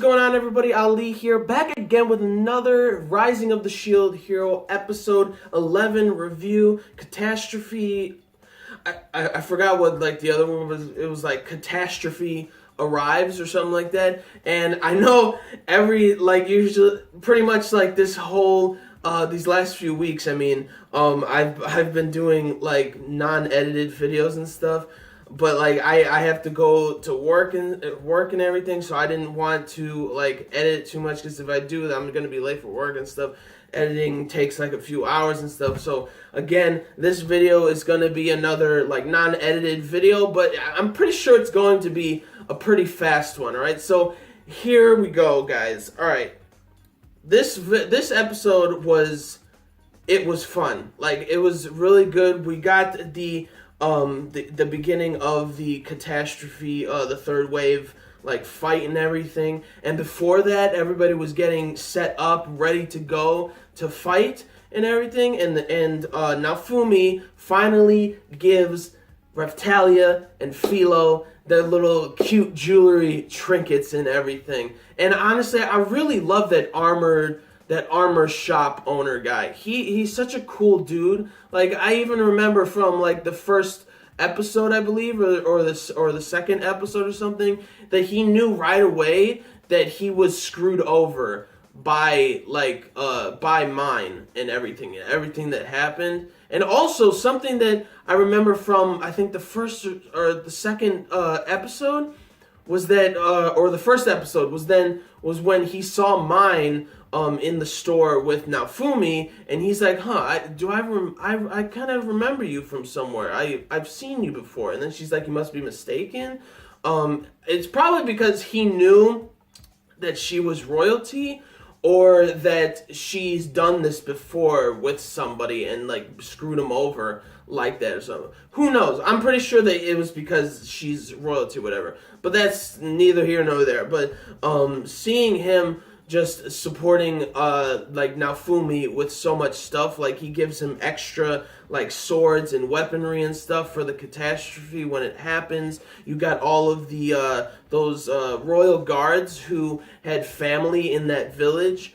going on, everybody? Ali here, back again with another Rising of the Shield Hero episode 11 review. Catastrophe. I forgot what like the other one was. It was like Catastrophe Arrives or something like that. And I know usually pretty much like this whole these last few weeks. I mean, I've been doing like non-edited videos and stuff. But like I have to go to work and everything, so I didn't want to like edit too much, because if I do, I'm gonna be late for work and stuff. Editing takes like a few hours and stuff. So again, this video is gonna be another like non-edited video, but I'm pretty sure it's going to be a pretty fast one. All right, so here we go, guys. All right, this episode was fun. Like, it was really good. We got the beginning of the catastrophe, the third wave, like, fight and everything. And before that, everybody was getting set up, ready to go to fight and everything. And Naofumi finally gives Raftalia and Philo their little cute jewelry trinkets and everything. And honestly, I really love that armor shop owner guy. He's such a cool dude. Like, I even remember from like the first episode, I believe, or the second episode or something, that he knew right away that he was screwed over by mine and everything that happened. And also something that I remember from, I think, the first or the second episode was that, or the first episode was when he saw mine in the store with Naofumi, and he's like, I kind of remember you from somewhere. I've seen you before. And then she's like, you must be mistaken. It's probably because he knew that she was royalty, or that she's done this before with somebody and like screwed him over like that or something. Who knows? I'm pretty sure that it was because she's royalty, whatever. But that's neither here nor there. But seeing him just supporting like Naofumi with so much stuff, like he gives him extra like swords and weaponry and stuff for the catastrophe when it happens. You got all of the those royal guards who had family in that village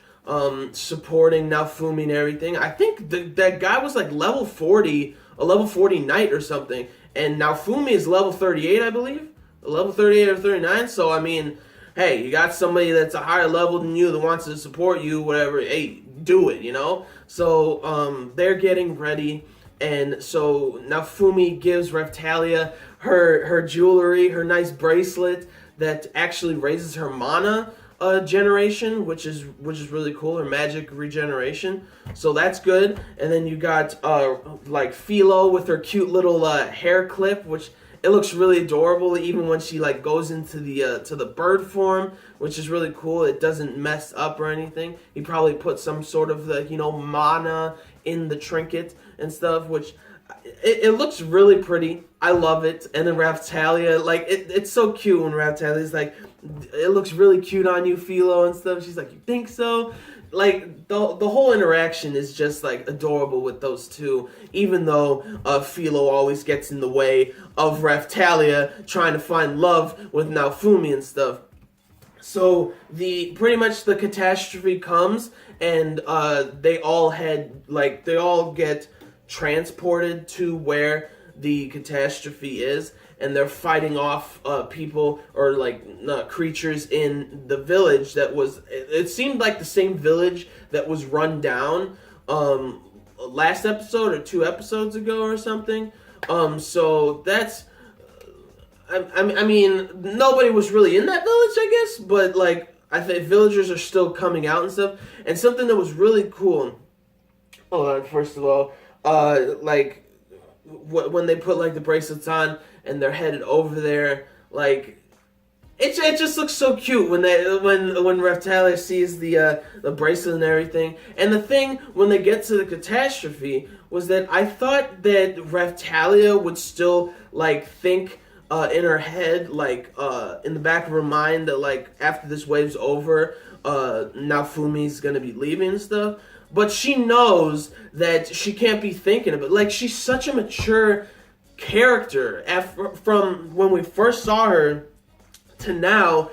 supporting Naofumi and everything. I think that guy was like level 40, a level 40 knight or something, and Naofumi is level 38, I believe, level 38 or 39. So I mean, hey, you got somebody that's a higher level than you that wants to support you, whatever, hey, do it, you know? So, they're getting ready, and so Naofumi gives Raftalia her jewelry, her nice bracelet that actually raises her mana generation, which is really cool, her magic regeneration. So that's good. And then you got, like, Philo with her cute little hair clip, which it looks really adorable, even when she like goes into the to the bird form, which is really cool. It doesn't mess up or anything. He probably put some sort of like, mana in the trinket and stuff, which it looks really pretty. I love it. And then Raftalia, like it's so cute when Raftalia's like, it looks really cute on you, Philo, and stuff. She's like, you think so? Like, the whole interaction is just, like, adorable with those two, even though Philo always gets in the way of Raftalia trying to find love with Naofumi and stuff. So, pretty much the catastrophe comes, and they all get transported to where the catastrophe is, and they're fighting off people or like creatures in the village that was, it seemed like the same village that was run down last episode or 2 episodes ago or something. So that's, I mean, nobody was really in that village, I guess, but like, I think villagers are still coming out and stuff. And something that was really cool, first of all, like, when they put like the bracelets on and they're headed over there, like it just looks so cute when Raftalia sees the bracelet and everything. And the thing when they get to the catastrophe was that I thought that Raftalia would still like think in her head, like in the back of her mind, that like after this wave's over, Naofumi's gonna be leaving and stuff. But she knows that she can't be thinking of it. Like, she's such a mature character from when we first saw her to now,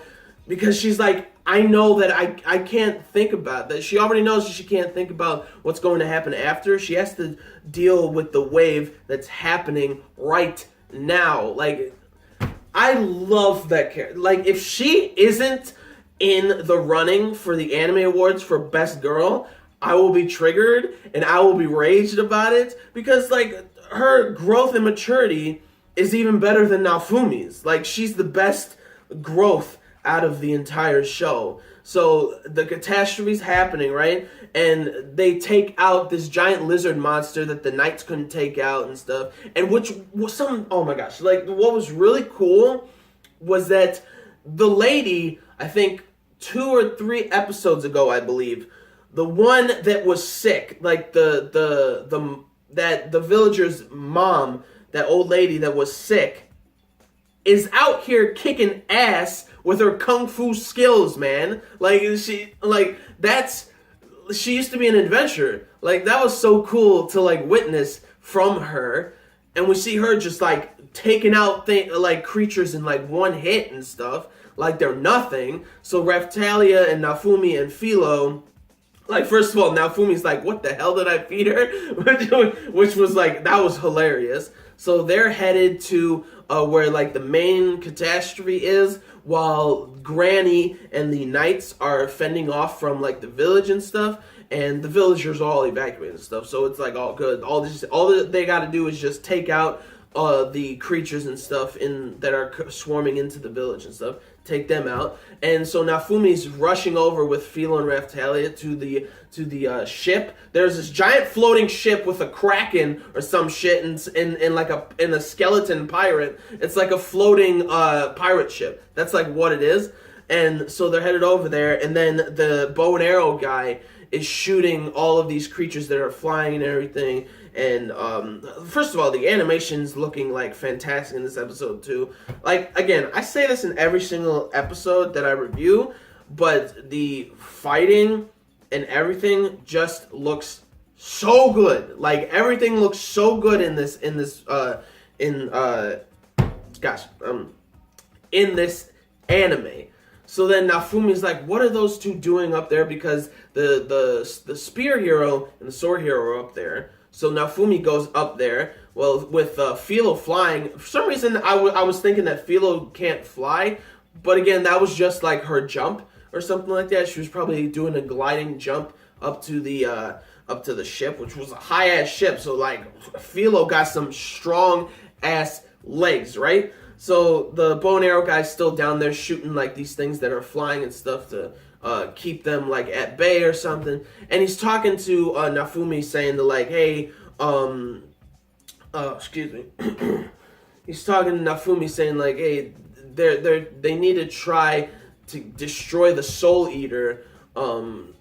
because she's like, I know that I can't think about that. She already knows she can't think about what's going to happen after. She has to deal with the wave that's happening right now. Like, I love that character. Like, if she isn't in the running for the Anime Awards for Best Girl, I will be triggered and I will be raged about it, because like her growth and maturity is even better than Naofumi's. Like, she's the best growth out of the entire show. So the catastrophe's happening, right? And they take out this giant lizard monster that the knights couldn't take out and stuff. And which was oh my gosh, like what was really cool was that the lady, I think 2 or 3 episodes ago, I believe, the one that was sick, like the villager's mom, that old lady that was sick, is out here kicking ass with her kung fu skills, man. Like, she used to be an adventurer. Like, that was so cool to like witness from her. And we see her just like taking out like creatures in like one hit and stuff, like they're nothing. So Raftalia and Naofumi and Philo, like, first of all, Naofumi's like, what the hell did I feed her? Which was like, that was hilarious. So they're headed to where like the main catastrophe is, while Granny and the knights are fending off from like the village and stuff, and the villagers all evacuated and stuff. So it's like all good. All that they got to do is just take out the creatures and stuff that are swarming into the village and stuff. Take them out. And so Naofumi's rushing over with Philo and Raftalia to the ship. There's this giant floating ship with a kraken or some shit in a skeleton pirate. It's like a floating pirate ship. That's like what it is. And so they're headed over there, and then the bow and arrow guy is shooting all of these creatures that are flying and everything. And first of all, the animation's looking like fantastic in this episode too. Like, again, I say this in every single episode that I review, but the fighting and everything just looks so good. Like, everything looks so good in this anime. So then Naofumi's like, what are those two doing up there? Because the spear hero and the sword hero are up there. So Naofumi goes up there. Well, with Philo flying, for some reason I was thinking that Philo can't fly, but again, that was just like her jump or something like that. She was probably doing a gliding jump up to the ship, which was a high ass ship. So like Philo got some strong ass legs, right? So the bow and arrow guy's still down there shooting like these things that are flying and stuff to keep them like at bay or something. And he's talking to Naofumi, saying to like, hey, excuse me. He's talking to Naofumi, saying like, hey, they need to try to destroy the Soul Eater.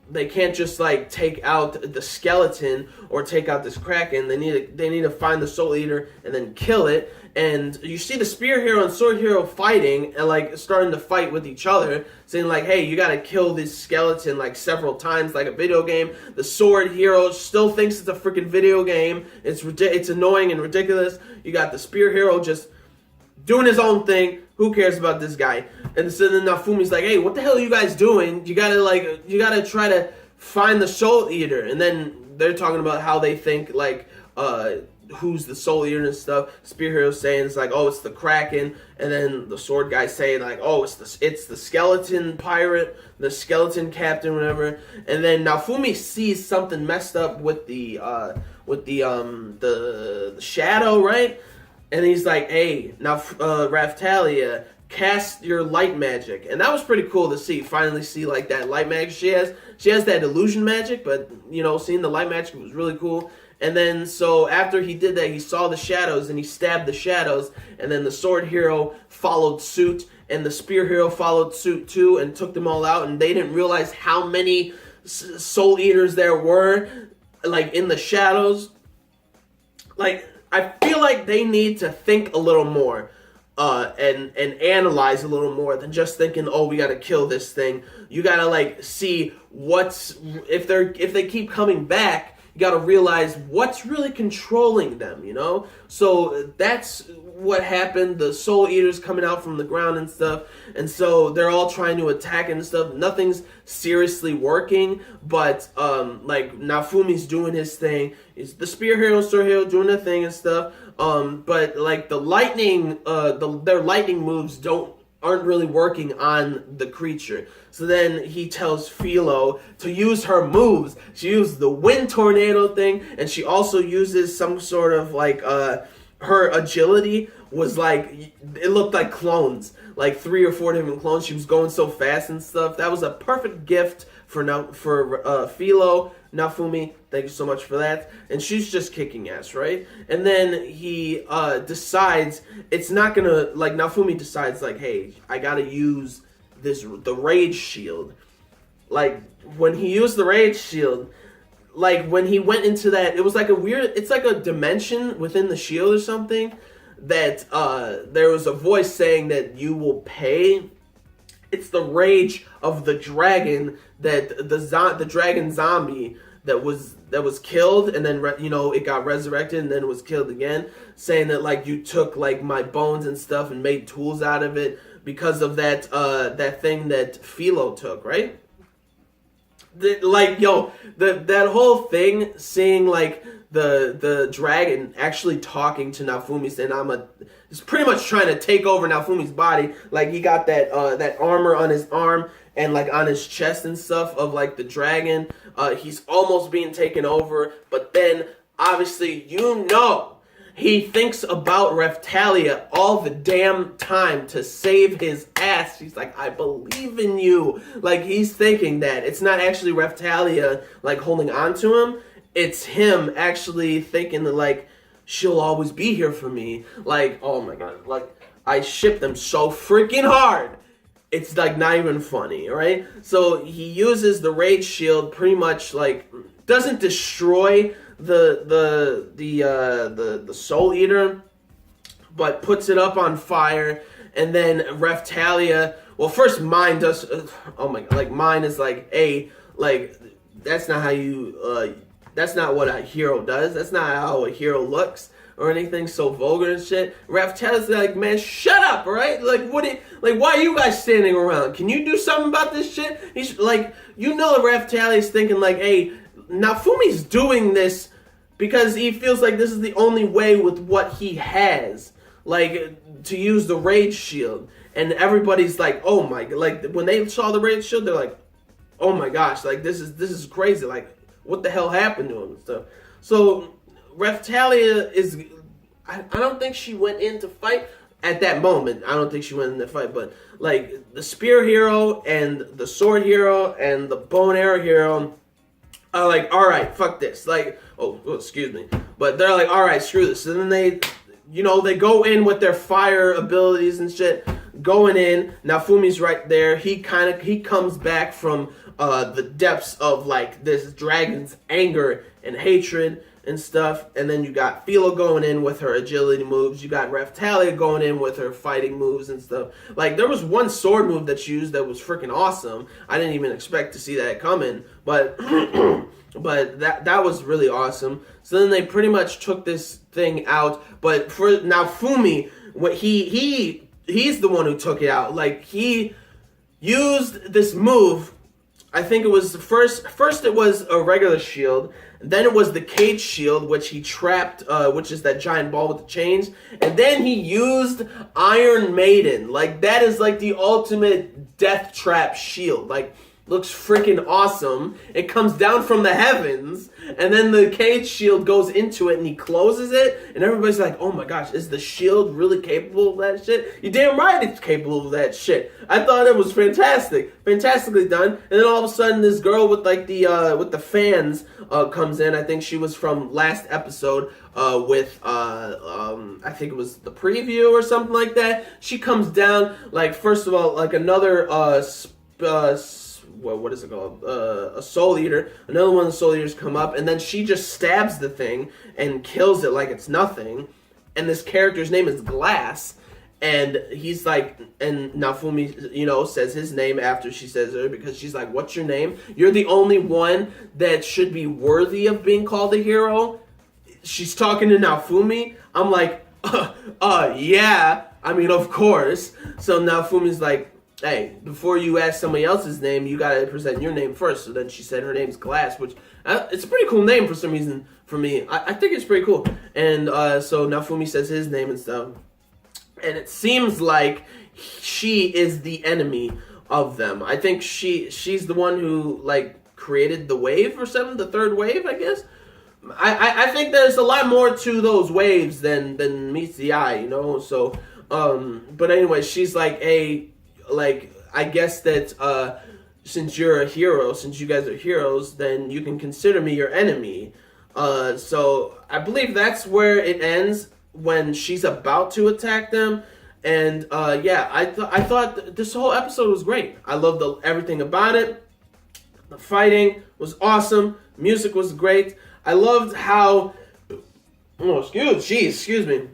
They can't just like take out the skeleton or take out this kraken. They need to find the Soul Eater and then kill it. And you see the spear hero and sword hero fighting and like starting to fight with each other, saying like, hey, you gotta kill this skeleton like several times like a video game. The sword hero still thinks it's a freaking video game. It's annoying and ridiculous. You got the spear hero just doing his own thing. Who cares about this guy? And so then Naofumi's like, hey, what the hell are you guys doing? You gotta try to find the Soul Eater. And then they're talking about how they think like who's the Soul Eater and stuff. Spear hero saying it's like, oh, it's the kraken. And then the sword guy saying like, oh, it's the skeleton pirate, the skeleton captain, whatever. And then Naofumi sees something messed up with the shadow, right? And he's like, hey, now Raftalia, cast your light magic. And that was pretty cool to see, finally see like that light magic she has. She has that illusion magic, but you know, seeing the light magic was really cool. And then so after he did that, he saw the shadows and he stabbed the shadows, and then the sword hero followed suit and the spear hero followed suit too and took them all out, and they didn't realize how many Soul Eaters there were like in the shadows. Like, I feel like they need to think a little more and analyze a little more than just thinking, oh, we gotta kill this thing. You gotta like see if they keep coming back, You got to realize what's really controlling them, you know? So that's what happened. The Soul Eaters coming out from the ground and stuff. And so they're all trying to attack and stuff. Nothing's seriously working, but like Naofumi's doing his thing. Is the Spear Hero, Sword Hero doing their thing and stuff. But like the lightning, their lightning moves aren't really working on the creature. So then he tells Philo to use her moves. She used the wind tornado thing, and she also uses some sort of like her agility was like, it looked like clones, like 3 or 4 different clones. She was going so fast and stuff. That was a perfect gift for Philo. Naofumi, thank you so much for that. And she's just kicking ass, right? And then he decides it's not gonna, like, Naofumi decides, like, hey, I gotta use the Rage Shield. Like, when he used the Rage Shield, like, when he went into that, it was like it's like a dimension within the shield or something, that there was a voice saying that you will pay. It's the rage of the dragon, that the dragon zombie that was killed, and then it got resurrected and then it was killed again, saying that like you took like my bones and stuff and made tools out of it because of that thing that Philo took, right? That whole thing, seeing like the dragon actually talking to Naofumi, saying he's pretty much trying to take over Naofumi's body. Like he got that armor on his arm and like on his chest and stuff of like the dragon. He's almost being taken over, but then obviously he thinks about Raftalia all the damn time to save his ass. He's like, I believe in you. Like, he's thinking that. It's not actually Raftalia, like, holding on to him. It's him actually thinking that, like, she'll always be here for me. Like, oh my god. Like, I ship them so freaking hard. It's, like, not even funny, right? So, he uses the Rage Shield pretty much, like, doesn't destroy the Soul Eater, but puts it up on fire, and then Raftalia, well, first Mine does, oh my god, like Mine is like, like, that's not how that's not what a hero does, that's not how a hero looks, or anything so vulgar and shit. Raftalia's like, man, shut up, right? Like, why are you guys standing around? Can you do something about this shit? He's like, Raftalia's thinking like, hey, Naofumi's doing this because he feels like this is the only way with what he has, like, to use the Rage Shield. And everybody's like, oh my, like, when they saw the Rage Shield, they're like, oh my gosh, like, this is crazy, like, what the hell happened to him and stuff. So, Raftalia is, I don't think she went in to fight at that moment. I don't think she went in to fight, but, like, the Spear Hero and the Sword Hero and the Bow and Arrow Hero are like, all right, fuck this. Like, oh, excuse me. But they're like, all right, screw this. And then they go in with their fire abilities and shit, going in. Naofumi's right there. He comes back from the depths of like this dragon's anger and hatred and stuff. And then you got Philo going in with her agility moves. You got Raftalia going in with her fighting moves and stuff. Like, there was one sword move that she used that was freaking awesome. I didn't even expect to see that coming, but but that was really awesome. So then they pretty much took this thing out. But for Naofumi, what he's the one who took it out. Like, he used this move. I think it was first it was a regular shield, then it was the cage shield, which he trapped, which is that giant ball with the chains, and then he used Iron Maiden. Like, that is like the ultimate death trap shield. Like, looks freaking awesome. It comes down from the heavens, and then the cage shield goes into it, and he closes it, and everybody's like, oh my gosh, is the shield really capable of that shit? You're damn right it's capable of that shit. I thought it was fantastic. Fantastically done. And then all of a sudden, this girl with like the fans comes in. I think she was from last episode with I think it was the preview or something like that. She comes down, like, first of all, like another what is it called? A Soul Eater. Another one of the Soul Eaters come up, and then she just stabs the thing and kills it like it's nothing. And this character's name is Glass. And he's like, and Naofumi, you know, says his name after she says her, because she's like, what's your name? You're the only one that should be worthy of being called a hero. She's talking to Naofumi. I'm like, yeah. I mean, of course. So Naofumi's like, hey, before you ask somebody else's name, you gotta present your name first. So then she said her name's Glass, which it's a pretty cool name for some reason for me. I think it's pretty cool. And so Naofumi says his name and stuff. And it seems like she is the enemy of them. I think she's the one who like created the wave or something, the third wave, I guess. I think there's a lot more to those waves than meets the eye, you know. So, but anyway, she's like, hey, like I guess that since you're a hero, since you guys are heroes, then you can consider me your enemy. So I believe that's where it ends, when she's about to attack them. And yeah, I thought this whole episode was great. I loved everything about it. The fighting was awesome. Music was great. I loved how excuse me.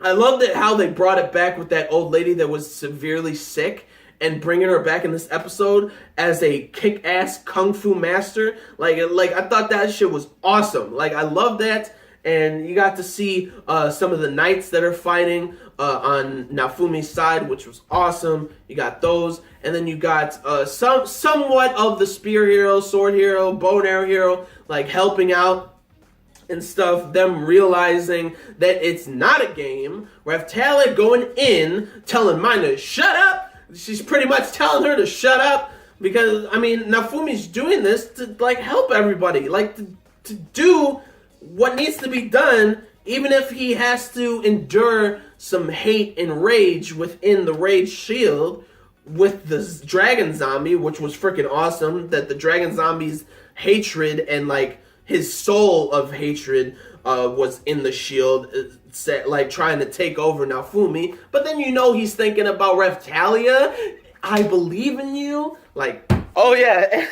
I loved it how they brought it back with that old lady that was severely sick, and bringing her back in this episode as a kick-ass kung fu master. Like I thought that shit was awesome. Like I love that. And you got to see some of the knights that are fighting on Naofumi's side, which was awesome. You got those. And then you got somewhat of the spear hero, sword hero, bow and arrow hero, like helping out and stuff. Them realizing that it's not a game. Raftalia going in, telling Mina to shut up. She's pretty much telling her to shut up. Because, I mean, Naofumi's doing this to, like, help everybody. Like, to do what needs to be done, even if he has to endure some hate and rage within the rage shield with the dragon zombie, which was freaking awesome. That the dragon zombie's hatred and like his soul of hatred was in the shield, like trying to take over Naofumi. But then you know he's thinking about Raftalia. I believe in you. Like, oh yeah.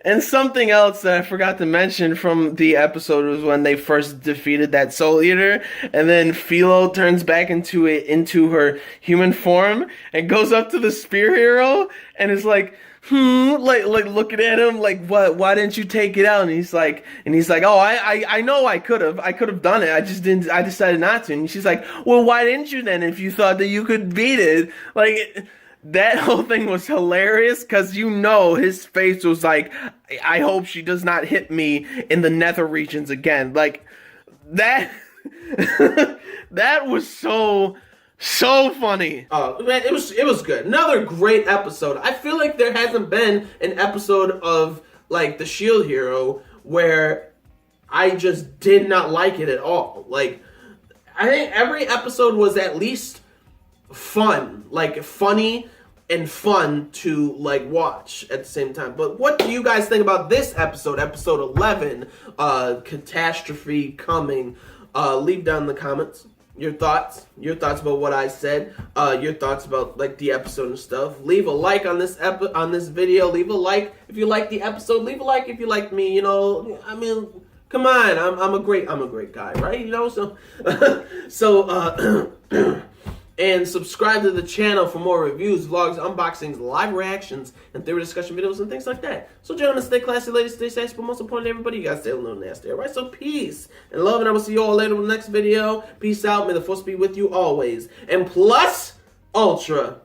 And something else that I forgot to mention from the episode was when they first defeated that Soul Eater, and then Philo turns back into her human form and goes up to the Spear Hero and is like, like looking at him like, what? Why didn't you take it out? And he's like, oh, I know I could have done it. I just didn't. I decided not to. And she's like, well, why didn't you then? If you thought that you could beat it, like. That whole thing was hilarious, because you know his face was like, I hope she does not hit me in the nether regions again. Like, that that was so funny. Man, it was good. Another great episode. I feel like there hasn't been an episode of, like, the Shield Hero where I just did not like it at all. Like, I think every episode was at least fun. Like, funny and fun to like watch at the same time. But what do you guys think about this episode, episode 11, Catastrophe Coming? Leave down in the comments your thoughts about what I said, your thoughts about like the episode and stuff. Leave a like on this video. Leave a like if you like the episode. Leave a like if you like me. You know, I mean, come on, I'm a great guy, right? You know, so and subscribe to the channel for more reviews, vlogs, unboxings, live reactions, and theory discussion videos and things like that. So gentlemen, stay classy, ladies, stay safe, but most importantly, everybody, you guys stay a little nasty, alright? So peace and love, and I will see you all later in the next video. Peace out, may the force be with you always. And plus, ultra.